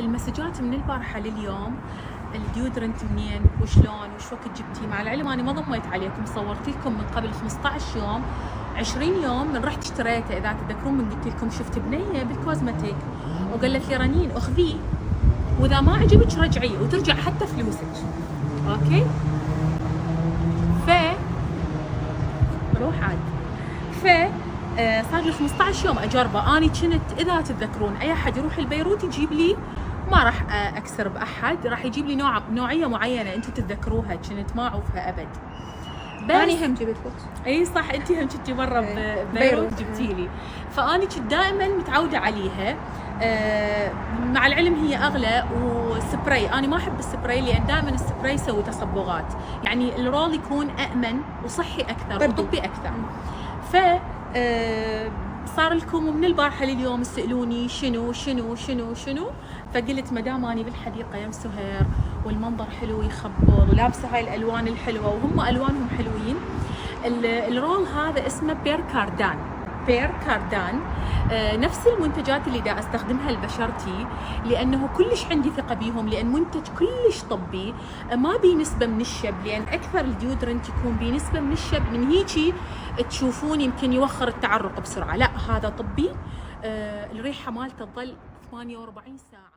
المسجات من البارحه لليوم، الديودرنت منين وشلون وش وقت جبتيه؟ مع العلم انا ما ضميت عليكم، صورت لكم من قبل 15 يوم 20 يوم من رحت اشتريته. اذا تتذكرون من قلت لكم شفت بنيه بالكوزمتيك وقالت لي رنين اخذيه واذا ما عجبك رجعيه وترجع حتى فلوسك. اوكي، روح عاد. صار لي 15 يوم اجربه. اني كنت اذا تتذكرون اي احد يروح البيروت يجيب لي، ما راح اكسر باحد، راح يجيب لي نوعيه معينه انتم تتذكروها، كنت ما اعوفها ابد. بس اني هم جبت لك. اي صح، انت هم كنتي مره ببيروت جبتي لي، فاني كنت دائما متعوده عليها. مع العلم هي اغلى وسبراي، انا ما احب السبراي لان دائما السبراي يسوي تصبغات، يعني الرول يكون امن وصحي اكثر وطبي اكثر. ف صار لكم من البارحه لليوم تسالوني شنو شنو شنو شنو، فقلت ما دام اني بالحديقه يم سهير والمنظر حلو يخبل ولابسه هاي الالوان الحلوه وهم الوانهم حلوين. الرول هذا اسمه بير كاردان. بير كاردان نفس المنتجات اللي دا استخدمها لبشرتي، لانه كلش عندي ثقه بيهم، لان منتج كلش طبي، ما بي نسبه من الشب، لان اكثر الديودرنت يكون بي نسبه من الشب، من هيجي تشوفون يمكن يوخر التعرق بسرعه. لا، هذا طبي. الريحه مالته تظل 48 ساعه.